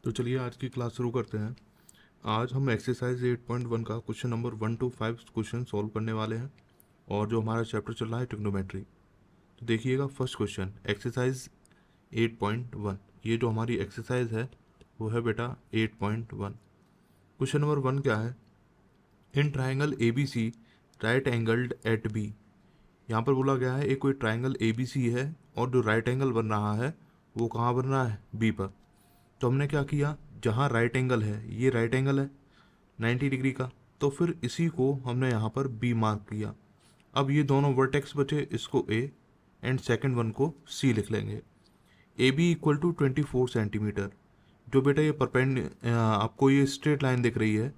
तो चलिए आज की क्लास शुरू करते हैं। आज हम एक्सरसाइज 8.1 का question number 1 to 5 question solve करने वाले हैं और जो हमारा चैप्टर चल रहा है ट्रिग्नोमेट्री। तो देखिएगा फर्स्ट क्वेश्चन एक्सरसाइज 8.1। ये जो हमारी एक्सरसाइज है वो है बेटा 8.1। क्वेश्चन नंबर 1 क्या है? In triangle A B C right angled at B. यहाँ पर बोला गया है एक कोई ट्राइंगल ए बी सी है और जो राइट एंगल बन रहा है वो कहाँ बन रहा है? बी पर। तो हमने क्या किया, जहाँ राइट एंगल है, ये राइट एंगल है 90 डिग्री का, तो फिर इसी को हमने यहाँ पर बी मार्क किया। अब ये दोनों वर्टेक्स बचे, इसको ए एंड सेकंड वन को सी लिख लेंगे। A B equal to 24 centimetre. जो बेटा ये आपको ये स्ट्रेट लाइन दिख रही है,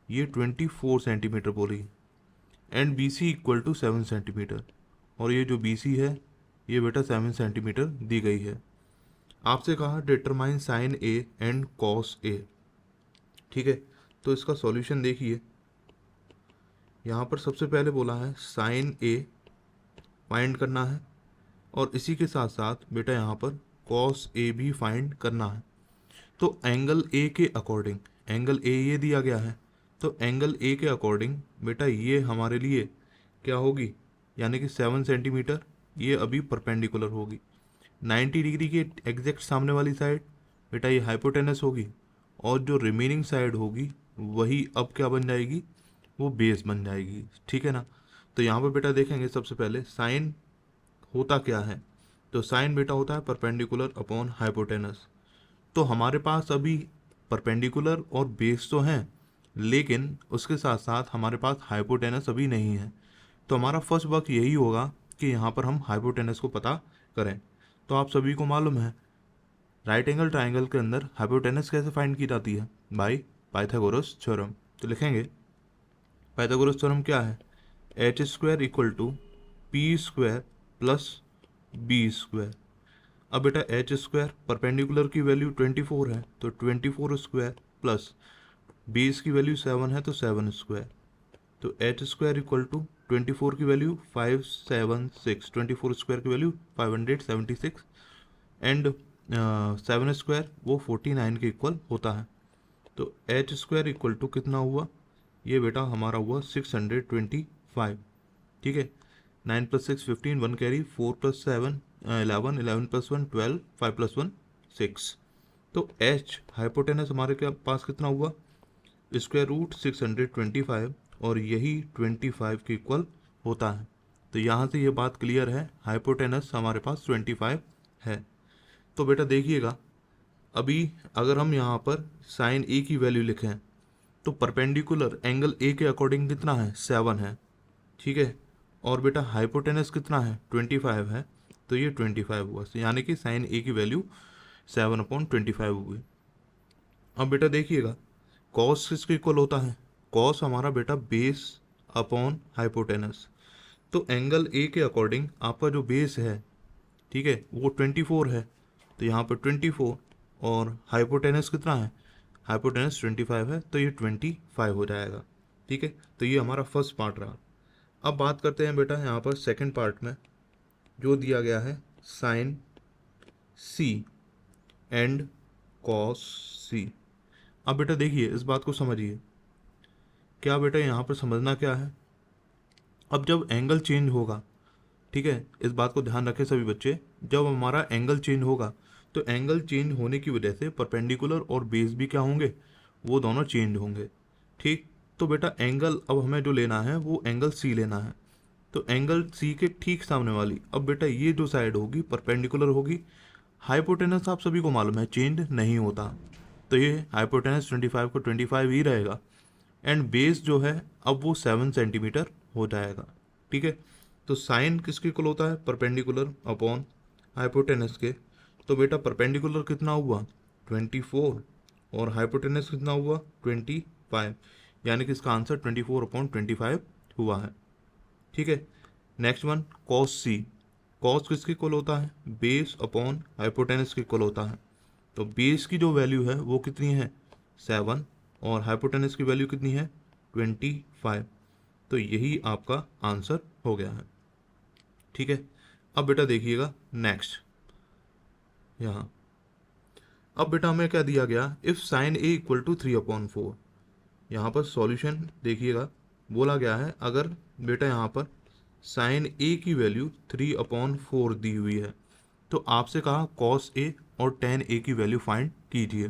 ये 24 सेंटीमीटर बोली। And B C equal to 7 centimetre, और ये जो बी सी है ये बेटा 7 सेंटीमीटर दी गई है। आपसे कहा determine sine A and cos A. ठीक है, तो इसका सॉल्यूशन देखिए। यहाँ पर सबसे पहले बोला है साइन ए फाइंड करना है और इसी के साथ साथ बेटा यहाँ पर कॉस ए भी फाइंड करना है। तो एंगल ए के अकॉर्डिंग, एंगल ए ये दिया गया है, तो एंगल ए के अकॉर्डिंग बेटा ये हमारे लिए क्या होगी, यानी कि 7 सेंटीमीटर, ये अभी परपेंडिकुलर होगी। 90 डिग्री के एग्जैक्ट सामने वाली साइड बेटा ये हाइपोटेनस होगी, और जो रिमेनिंग साइड होगी वही अब क्या बन जाएगी, वो बेस बन जाएगी। ठीक है ना। तो यहाँ पर बेटा देखेंगे सबसे पहले साइन होता क्या है। तो साइन बेटा होता है परपेंडिकुलर अपॉन हाइपोटेनस। तो हमारे पास अभी परपेंडिकुलर और बेस तो हैं, लेकिन उसके साथ साथ हमारे पास हाइपोटेनस अभी नहीं है। तो हमारा फर्स्ट वर्क यही होगा कि यहाँ पर हम हाइपोटेनस को पता करें। तो आप सभी को मालूम है राइट एंगल ट्राइंगल के अंदर हाइपोटेनस कैसे फाइंड की जाती है, बाय पाइथागोरस थ्योरम। तो लिखेंगे पाइथागोरस थ्योरम क्या है, H square equal to P square plus B square. अब बेटा एच स्क्वायर परपेंडिकुलर की वैल्यू 24 है, तो 24 स्क्वायर प्लस बेस की वैल्यू 7 है, तो 7 स्क्वायर। तो एच स्क्वायर इक्वल टू 24 की वैल्यू 576, 24 स्क्वायर की वैल्यू 576 एंड 7 स्क्वायर वो 49 के इक्वल होता है। तो एच स्क्वायर इक्वल टू कितना हुआ, ये बेटा हमारा हुआ 625। ठीक है, 9 + 6 15, 1 कैरी, 4 + 7 11, 11 + 1 12, 5 + 1 6। तो एच हाइपोटेनस हमारे के पास कितना हुआ, स्क्वायर रूट 625, और यही 25 के इक्वल होता है। तो यहाँ से ये बात क्लियर है, हाइपोटेनस हमारे पास 25 है। तो बेटा देखिएगा, अभी अगर हम यहाँ पर साइन ए की वैल्यू लिखें तो परपेंडिकुलर एंगल ए के अकॉर्डिंग कितना है, 7 है। ठीक है, और बेटा हाइपोटेनस कितना है, 25 है, तो ये 25 हुआ, यानी कि साइन ए की वैल्यू 7/25 हुई। अब बेटा देखिएगा कॉस किसके इक्वल होता है, कॉस हमारा बेटा बेस अपॉन हाइपोटेनस। तो एंगल ए के अकॉर्डिंग आपका जो बेस है, ठीक है, वो 24 है, तो यहाँ पर 24, और हाइपोटेनस कितना है, हाइपोटेनस 25 है, तो ये 25 हो जाएगा। ठीक है, तो ये हमारा फर्स्ट पार्ट रहा। अब बात करते हैं बेटा यहाँ पर सेकंड पार्ट में, जो दिया गया है साइन सी एंड कॉस सी। अब बेटा देखिए इस बात को समझिए, क्या बेटा यहाँ पर समझना क्या है, अब जब एंगल चेंज होगा, ठीक है, इस बात को ध्यान रखें सभी बच्चे, जब हमारा एंगल चेंज होगा तो एंगल चेंज होने की वजह से परपेंडिकुलर और बेस भी क्या होंगे, वो दोनों चेंज होंगे। ठीक, तो बेटा एंगल अब हमें जो लेना है वो एंगल सी लेना है। तो एंगल सी के ठीक सामने वाली, अब बेटा ये जो साइड होगी परपेंडिकुलर होगी। हाइपोटेनस आप सभी को मालूम है चेंज नहीं होता, तो ये हाइपोटेनस 25 को 25 ही रहेगा, एंड बेस जो है अब वो 7 सेंटीमीटर हो जाएगा। ठीक है, तो साइन किसके इक्वल होता है, परपेंडिकुलर अपॉन हाइपोटेनस के। तो बेटा परपेंडिकुलर कितना हुआ, 24, और हाइपोटेनस कितना हुआ, 25, यानी कि इसका आंसर 24/25 हुआ है। ठीक है, नेक्स्ट वन कॉस सी। कॉस किसके इक्वल होता है, बेस अपॉन हाइपोटेनस के इक्वल होता है। तो बेस की जो वैल्यू है वो कितनी है, 7, और हाइपोटेनस की वैल्यू कितनी है, 25। तो यही आपका आंसर हो गया है। ठीक है, अब बेटा देखिएगा नेक्स्ट यहाँ, अब बेटा हमें क्या दिया गया, if sine A equal to 3/4, यहाँ पर सॉल्यूशन देखिएगा, बोला गया है अगर बेटा यहाँ पर साइन ए की वैल्यू 3/4 दी हुई है तो आपसे कहा कॉस ए और टेन ए की वैल्यू फाइंड कीजिए।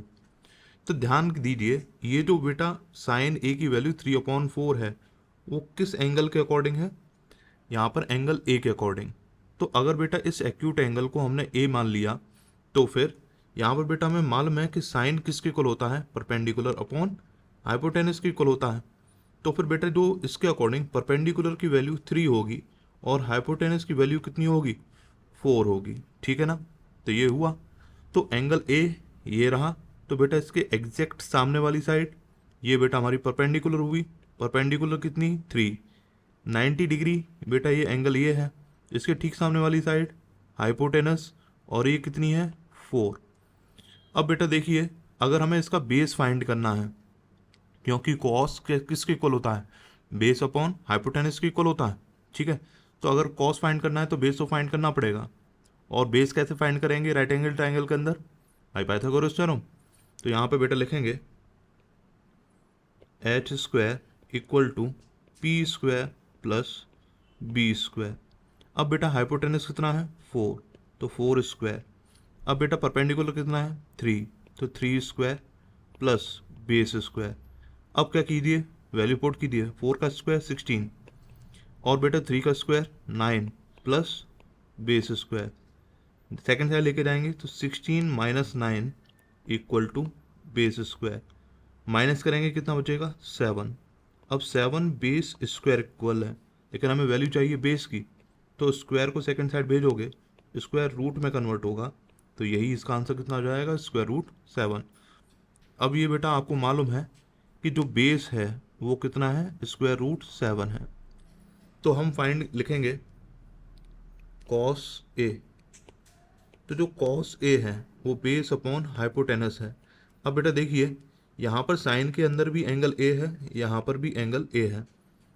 तो ध्यान दीजिए, ये जो बेटा साइन ए की वैल्यू 3/4 है वो किस एंगल के अकॉर्डिंग है, यहाँ पर एंगल ए के अकॉर्डिंग। तो अगर बेटा इस एक्यूट एंगल को हमने ए मान लिया तो फिर यहाँ पर बेटा हमें मालूम है कि साइन किसके इक्वल होता है, परपेंडिकुलर अपॉन हाइपोटेनस के इक्वल होता है। तो फिर बेटा जो इसके अकॉर्डिंग परपेंडिकुलर की वैल्यू 3 होगी और हाइपोटेनस की वैल्यू कितनी होगी, 4 होगी, ठीक है ना। तो ये हुआ, तो एंगल ए ये रहा, तो बेटा इसके एग्जैक्ट सामने वाली साइड ये बेटा हमारी परपेंडिकुलर हुई, परपेंडिकुलर कितनी 3, 90 डिग्री बेटा ये एंगल ये है। इसके ठीक सामने वाली साइड हाइपोटेनस और ये कितनी है 4। अब बेटा देखिए, अगर हमें इसका बेस फाइंड करना है, क्योंकि कॉस किसके इक्वल होता है, बेस अपॉन हाइपोटेनस के इक्वल होता है, ठीक है। तो अगर कॉस फाइंड करना है तो बेस तो फाइंड करना पड़ेगा, और बेस कैसे फाइंड करेंगे, राइट एंगल ट्राइंगल के अंदर बाई पाइथागोरस थ्योरम। तो यहाँ पे बेटा लिखेंगे H square equal to P square plus B square. अब बेटा हाइपोटेनस कितना है 4, तो 4 स्क्वायर। अब बेटा परपेंडिकुलर कितना है 3, तो 3 स्क्वायर प्लस बेस स्क्वायर। अब क्या कीजिए, वैल्यू पुट कीजिए, 4 का स्क्वायर 16 और बेटा 3 का square 9 plus base square. Second side लेके जाएंगे तो 16 minus 9 equal to base square, minus करेंगे कितना बचेगा 7। अब 7 बेस स्क्वायर इक्वल है, लेकिन हमें वैल्यू चाहिए बेस की, तो स्क्वायर को सेकंड साइड भेजोगे स्क्वायर रूट में कन्वर्ट होगा, तो यही इसका आंसर कितना हो जाएगा, स्क्वायर रूट 7। अब ये बेटा आपको मालूम है कि जो बेस है वो कितना है, स्क्वायर रूट 7 है। तो हम फाइंड लिखेंगे कॉस ए, तो जो कॉस ए है वो बेस अपॉन हाइपोटेनस है। अब बेटा देखिए, यहाँ पर साइन के अंदर भी एंगल ए है, यहाँ पर भी एंगल ए है,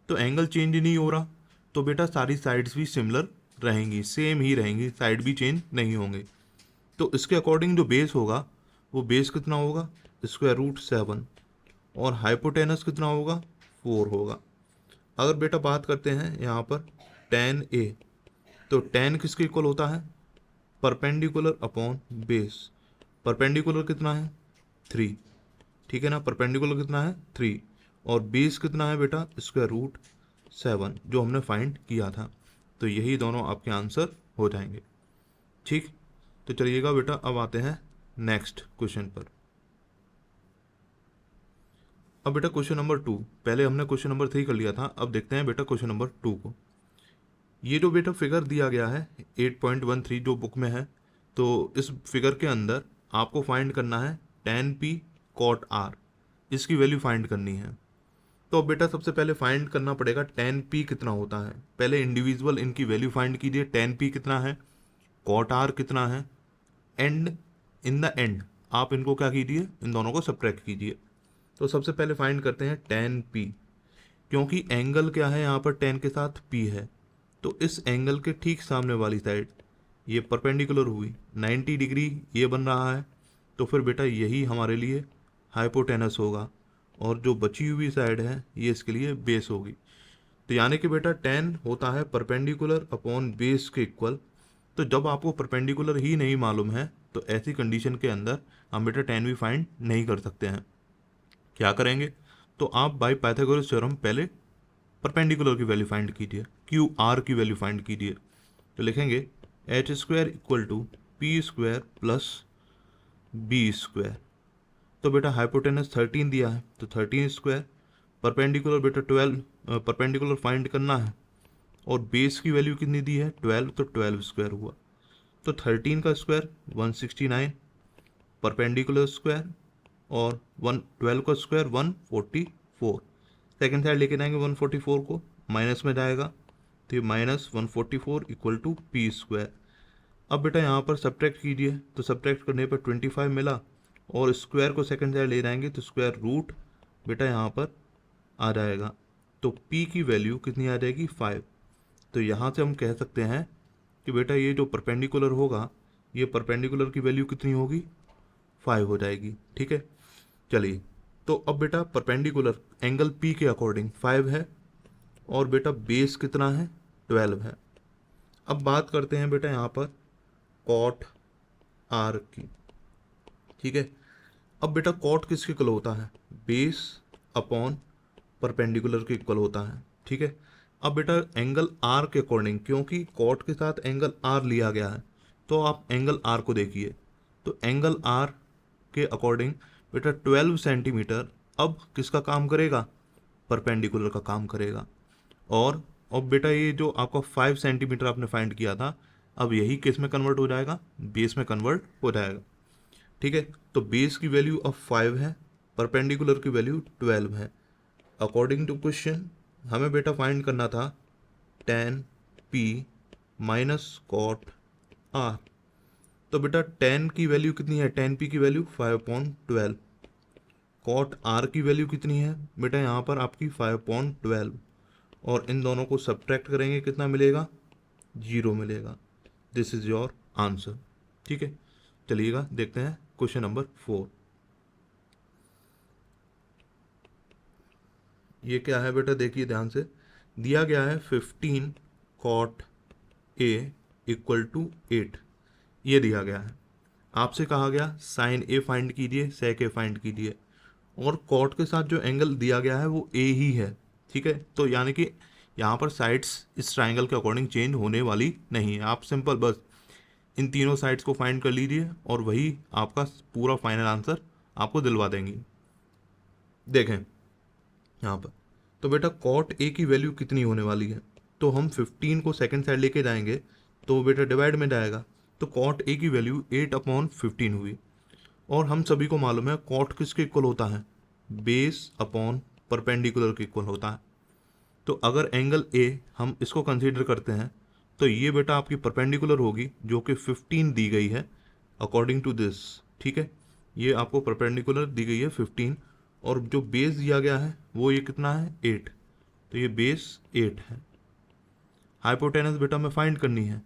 तो एंगल चेंज नहीं हो रहा, तो बेटा सारी साइड्स भी सिमिलर रहेंगी, सेम ही रहेंगी, साइड भी चेंज नहीं होंगे। तो इसके अकॉर्डिंग जो बेस होगा वो बेस कितना होगा, स्क्वायर रूट 7, और हाइपोटेनस कितना होगा 4 होगा। अगर बेटा बात करते हैं यहाँ पर tan ए, तो tan किसके इक्वल होता है, परपेंडिकुलर अपॉन बेस। परपेंडिकुलर कितना है 3, ठीक है ना, परपेंडिकुलर कितना है 3 और बेस कितना है बेटा स्क्वायर रूट 7 जो हमने फाइंड किया था। तो यही दोनों आपके आंसर हो जाएंगे, ठीक। तो चलिएगा बेटा अब आते हैं नेक्स्ट क्वेश्चन पर। अब बेटा क्वेश्चन नंबर 2, पहले हमने क्वेश्चन नंबर 3 कर लिया था, अब देखते हैं बेटा क्वेश्चन नंबर 2 को। ये जो बेटा फिगर दिया गया है 8.13 जो बुक में है, तो इस फिगर के अंदर आपको फाइंड करना है tan p cot r, इसकी वैल्यू फाइंड करनी है। तो अब बेटा सबसे पहले फाइंड करना पड़ेगा tan p कितना होता है, पहले इंडिविजुअल इनकी वैल्यू फाइंड कीजिए, tan p कितना है, cot r कितना है, एंड इन द एंड आप इनको क्या कीजिए, इन दोनों को सब्ट्रैक्ट कीजिए। तो सबसे पहले फाइंड करते हैं tan p, क्योंकि एंगल क्या है यहाँ पर tan के साथ p है, तो इस एंगल के ठीक सामने वाली साइड ये परपेंडिकुलर हुई 90 डिग्री ये बन रहा है, तो फिर बेटा यही हमारे लिए हाइपोटेनस होगा, और जो बची हुई साइड है ये इसके लिए बेस होगी। तो यानी कि बेटा tan होता है परपेंडिकुलर अपॉन बेस के इक्वल। तो जब आपको परपेंडिकुलर ही नहीं मालूम है तो ऐसी कंडीशन के अंदर हम बेटा tan भी फाइंड नहीं कर सकते हैं। क्या करेंगे, तो आप बाई पाइथागोरस थ्योरम पहले परपेंडिकुलर की वैल्यू फाइंड कीजिए, क्यू आर की वैल्यू फाइंड कीजिए। तो लिखेंगे H square equal to P square plus B square. तो बेटा हाइपोटेनस 13 दिया है, तो 13 स्क्वायर, परपेंडिकुलर बेटा 12, परपेंडिकुलर फाइंड करना है, और बेस की वैल्यू कितनी दी है 12, तो 12 स्क्वायर हुआ। तो 13 का स्क्वायर 169, परपेंडिकुलर स्क्वायर, और 12 का स्क्वायर 144। सेकेंड साइड लेके जाएंगे 144 को, माइनस में जाएगा, तो ये minus 144 equal to P square. अब बेटा यहाँ पर सब्ट्रैक्ट कीजिए, तो सब्ट्रैक्ट करने पर 25 मिला, और स्क्वायर को सेकंड साइड ले जाएंगे तो स्क्वायर रूट बेटा यहाँ पर आ जाएगा, तो p की वैल्यू कितनी आ जाएगी 5। तो यहाँ से हम कह सकते हैं कि बेटा ये जो परपेंडिकुलर होगा, ये परपेंडिकुलर की वैल्यू कितनी होगी 5 हो जाएगी। ठीक है, चलिए तो अब बेटा परपेंडिकुलर एंगल पी के अकॉर्डिंग 5 है और बेटा बेस कितना है 12 है। अब बात करते हैं बेटा यहाँ पर कॉट आर की। ठीक है, अब बेटा कॉट किसके इक्वल होता है, बेस अपॉन परपेंडिकुलर के इक्वल होता है। ठीक है, अब बेटा एंगल आर के अकॉर्डिंग, क्योंकि कॉट के साथ एंगल आर लिया गया है तो आप एंगल आर को देखिए, तो एंगल आर के अकॉर्डिंग बेटा 12 सेंटीमीटर अब किसका काम करेगा, परपेंडिकुलर का काम करेगा। और अब बेटा ये जो आपका 5 सेंटीमीटर आपने फाइंड किया था, अब यही किस में कन्वर्ट हो जाएगा, बेस में कन्वर्ट हो जाएगा। ठीक है, तो बेस की वैल्यू अब 5 है, परपेंडिकुलर की वैल्यू 12 है। अकॉर्डिंग टू क्वेश्चन हमें बेटा फाइंड करना था tan p minus cot r। तो बेटा tan की वैल्यू कितनी है, tan p की वैल्यू 5/12। कॉट r की वैल्यू कितनी है बेटा, यहाँ पर आपकी 5/12, और इन दोनों को सब्ट्रैक्ट करेंगे कितना मिलेगा, 0 मिलेगा। This is your answer. ठीक है, चलिएगा देखते हैं क्वेश्चन नंबर 4। ये क्या है बेटा, देखिए ध्यान से, दिया गया है 15 कॉट ए इक्वल टू 8, ये दिया गया है। आपसे कहा गया साइन ए फाइंड कीजिए, सेक ए फाइंड कीजिए, और कॉट के साथ जो एंगल दिया गया है वो ए ही है। ठीक है, तो यानी कि यहाँ पर साइड्स इस ट्राइंगल के अकॉर्डिंग चेंज होने वाली नहीं है। आप सिंपल बस इन तीनों साइड्स को फाइंड कर लीजिए और वही आपका पूरा फाइनल आंसर आपको दिलवा देंगी। देखें यहाँ पर, तो बेटा कॉट ए की वैल्यू कितनी होने वाली है, तो हम 15 को सेकंड साइड लेके जाएंगे तो बेटा डिवाइड में जाएगा, तो कॉट ए की वैल्यू 8/15 हुई। और हम सभी को मालूम है कॉट किसके इक्वल होता है, बेस अपॉन परपेंडिकुलर के इक्वल होता है। तो अगर एंगल ए हम इसको कंसीडर करते हैं तो ये बेटा आपकी परपेंडिकुलर होगी जो कि 15 दी गई है अकॉर्डिंग टू दिस। ठीक है, ये आपको परपेंडिकुलर दी गई है 15, और जो बेस दिया गया है वो ये कितना है 8, तो ये बेस 8 है। हाइपोटेनस बेटा हमें फाइंड करनी है,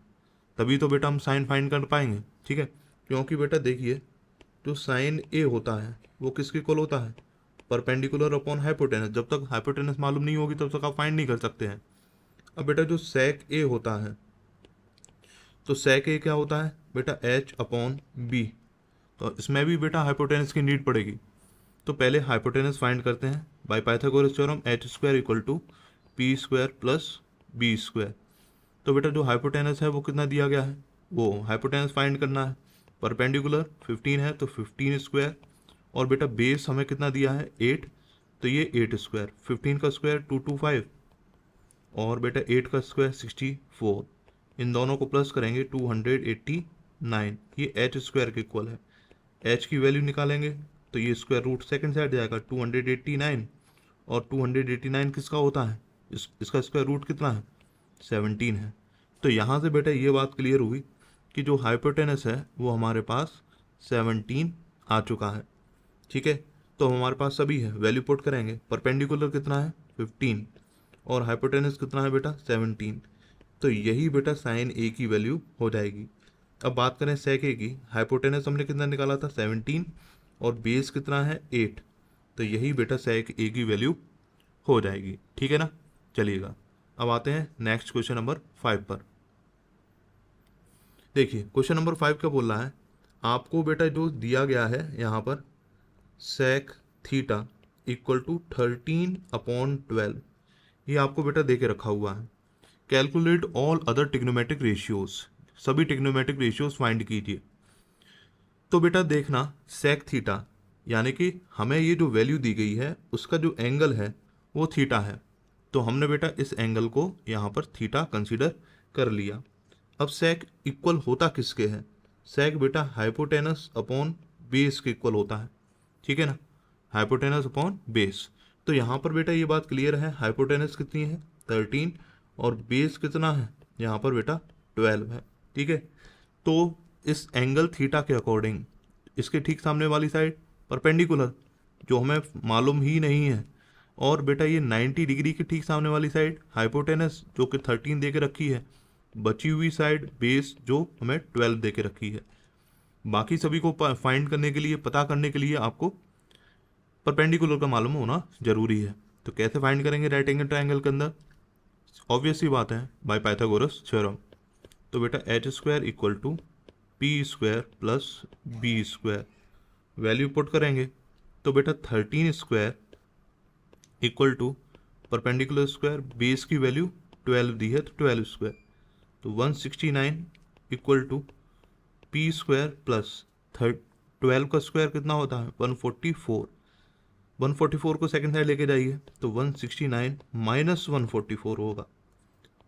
तभी तो बेटा हम साइन फाइंड कर पाएंगे। ठीक है, क्योंकि बेटा देखिए जो साइन ए होता है वो किसके इक्वल होता है, परपेंडिकुलर अपॉन हाइपोटेनस। जब तक हाइपोटेनस मालूम नहीं होगी तब तक आप फाइंड नहीं कर सकते हैं। अब बेटा जो सेक ए होता है, तो सेक ए क्या होता है बेटा h/b, तो इसमें भी बेटा हाइपोटेनस की नीड पड़ेगी। तो पहले हाइपोटेनस फाइंड करते हैं by Pythagoras theorem, h² = p² + b²। तो बेटा जो हाइपोटेनस है वो कितना दिया गया है, वो हाइपोटेनस फाइंड करना है। परपेंडिकुलर 15 है तो 15², और बेटा बेस हमें कितना दिया है 8, तो ये 8², 15 का स्क्वायर 225, और बेटा 8 का स्क्वायर 64, इन दोनों को प्लस करेंगे 289, ये h² के इक्वल है। h की वैल्यू निकालेंगे तो ये स्क्वायर रूट सेकंड साइड जाएगा 289, और 289 किसका होता है, इसका स्क्वायर रूट कितना है 17 है। तो यहाँ से बेटा ये बात क्लियर हुई कि जो हाइपोटेनस है वो हमारे पास 17 आ चुका है। ठीक है, तो हमारे पास सभी है, वैल्यू पुट करेंगे। परपेंडिकुलर कितना है 15, और हाइपोटेनस कितना है बेटा 17, तो यही बेटा साइन ए की वैल्यू हो जाएगी। अब बात करें सेक ए की, हाइपोटेनस हमने कितना निकाला था 17, और बेस कितना है 8, तो यही बेटा सेक ए की वैल्यू हो जाएगी। ठीक है ना, चलिएगा अब आते हैं नेक्स्ट क्वेश्चन नंबर 5 पर। देखिए क्वेश्चन नंबर 5 क्या बोल रहा है, आपको बेटा जो दिया गया है यहाँ पर सेक थीटा इक्वल टू 13/12, ये आपको बेटा दे के रखा हुआ है। Calculate all other trigonometric ratios, सभी टिग्नोमेट्रिक रेशियोज फाइंड कीजिए। तो बेटा देखना सेक थीटा, यानी कि हमें ये जो वैल्यू दी गई है उसका जो एंगल है वो थीटा है, तो हमने बेटा इस एंगल को यहाँ पर थीटा कंसीडर कर लिया। अब सेक इक्वल होता किसके है, सेक बेटा हाइपोटेनस अपॉन बेस के इक्वल होता है। ठीक है ना, हाइपोटेनस अपॉन बेस। तो यहाँ पर बेटा ये बात क्लियर है, हाइपोटेनस कितनी है 13, और बेस कितना है यहाँ पर बेटा 12 है। ठीक है, तो इस एंगल थीटा के अकॉर्डिंग इसके ठीक सामने वाली साइड परपेंडिकुलर, जो हमें मालूम ही नहीं है, और बेटा ये 90 डिग्री के ठीक सामने वाली साइड हाइपोटेनस जो कि 13 दे के रखी है, बची हुई साइड बेस जो हमें 12 दे के रखी है। बाकी सभी को फाइंड करने के लिए, पता करने के लिए आपको परपेंडिकुलर का मालूम होना जरूरी है। तो कैसे फाइंड करेंगे राइट एंगल ट्राइंगल के अंदर? ऑब्वियस सी बात है, बाय पाइथागोरस थ्योरम। तो बेटा H square equal to P square plus B square, value put करेंगे तो बेटा 13 square equal to perpendicular square, base की वैल्यू 12 दी है तो 12 स्क्वायर, तो 169 equal to P square plus 12 का स्क्वायर कितना होता है 144, 144 को सेकंड साइड लेके जाइए तो 169 माइनस 144 होगा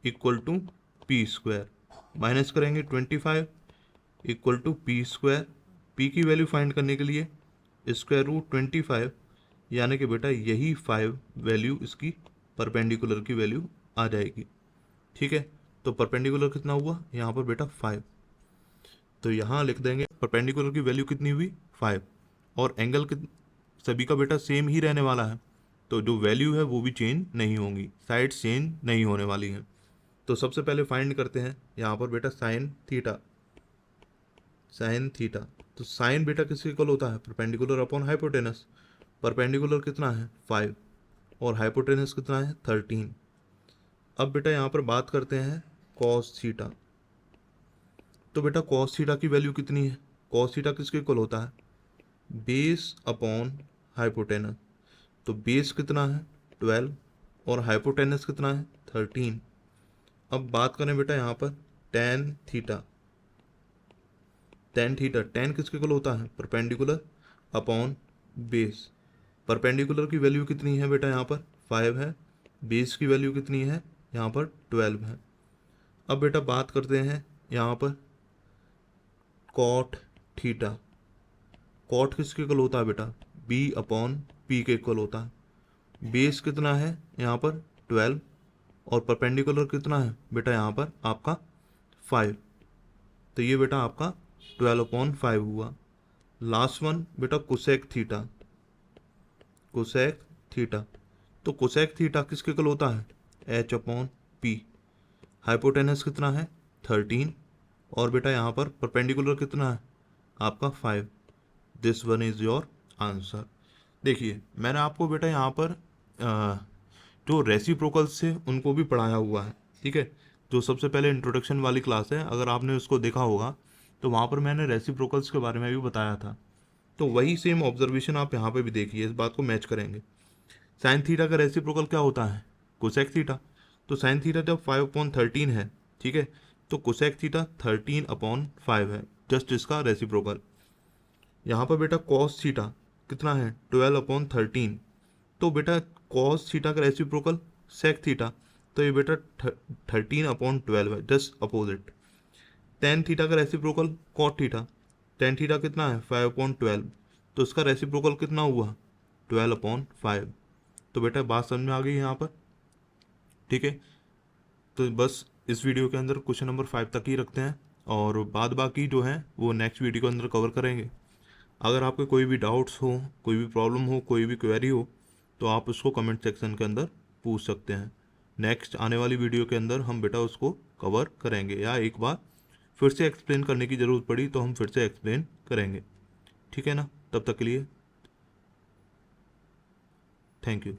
equal to P square, minus करेंगे 25 equal to P square, P की वैल्यू फाइंड करने के लिए स्क्वायर रूट 25, यानी कि बेटा यही 5 वैल्यू इसकी परपेंडिकुलर की वैल्यू आ जाएगी। ठीक है, तो परपेंडिकुलर कितना हुआ यहाँ पर बेटा 5, तो यहाँ लिख देंगे परपेंडिकुलर की वैल्यू कितनी हुई 5, और एंगल सभी का बेटा सेम ही रहने वाला है, तो जो वैल्यू है वो भी चेंज नहीं होंगी, साइड चेंज नहीं होने वाली हैं। तो सबसे पहले फाइंड करते हैं यहाँ पर बेटा साइन थीटा, साइन थीटा, तो साइन बेटा किसके इक्वल होता है परपेंडिकुलर अपॉन हाइपोटेनस, परपेंडिकुलर कितना है 5 और हाइपोटेनस कितना है 13। अब बेटा यहाँ पर बात करते हैं कॉस थीटा, तो बेटा कॉस थीटा की वैल्यू कितनी है, कॉस थीटा किसके इक्वल होता है बेस अपॉन हाइपोटेनस, तो बेस कितना है 12 और हाइपोटेनस कितना है 13। अब बात करें बेटा यहाँ पर tan theta, tan theta, ten किसके इक्वल होता है परपेंडिकुलर अपॉन बेस, परपेंडिकुलर की वैल्यू कितनी है बेटा यहाँ पर 5 है, बेस की वैल्यू कितनी है यहाँ पर 12 है। अब बेटा बात करते हैं यहाँ पर कॉट थीटा, कॉट किसके इक्वल होता है बेटा बी अपॉन पी के इक्वल होता है, बेस कितना है यहाँ पर 12 और परपेंडिकुलर कितना है बेटा यहाँ पर आपका 5, तो ये बेटा आपका 12/5 हुआ। लास्ट वन बेटा कोसेक थीटा, कोसेक थीटा, तो कोसेक थीटा किसके इक्वल होता है एच अपॉन पी, हाइपोटेनस कितना है 13 और बेटा यहाँ पर परपेंडिकुलर कितना है आपका 5, this one is your answer. देखिए मैंने आपको बेटा यहाँ पर जो रेसिप्रोकल्स थे उनको भी पढ़ाया हुआ है, ठीक है, जो सबसे पहले इंट्रोडक्शन वाली क्लास है, अगर आपने उसको देखा होगा तो वहाँ पर मैंने रेसिप्रोकल्स के बारे में भी बताया था, तो वही सेम ऑब्जर्वेशन आप यहाँ पे भी देखिए, इस बात को मैच करेंगे। साइन थीटा का रेसिप्रोकल क्या होता है कोसेक थीटा, तो साइन थीटा जब 5/13 है, ठीक है, तो कोसेक थीटा 13/5 है, जस्ट इसका रेसिप्रोकल। यहाँ पर बेटा कॉस थीटा कितना है 12/13, तो बेटा कॉस थीटा का रेसिप्रोकल सेक थीटा, तो ये बेटा 13/12 है, जस्ट अपोजिट। टेन थीटा का reciprocal cot theta, tan theta कितना है 5/12, तो इसका रेसिप्रोकल कितना हुआ 12/5, तो बेटा बात समझ में आ गई यहाँ पर, ठीक है। तो बस इस वीडियो के अंदर क्वेश्चन नंबर 5 तक ही रखते हैं, और बाद बाकी जो है वो नेक्स्ट वीडियो के अंदर कवर करेंगे। अगर आपके कोई भी डाउट्स हो, कोई भी प्रॉब्लम हो, कोई भी क्वेरी हो, तो आप उसको कमेंट सेक्शन के अंदर पूछ सकते हैं। नेक्स्ट आने वाली वीडियो के अंदर हम बेटा उसको कवर करेंगे, या एक बार फिर से एक्सप्लेन करने की ज़रूरत पड़ी तो हम फिर से एक्सप्लेन करेंगे, ठीक है ना। तब तक के लिए थैंक यू।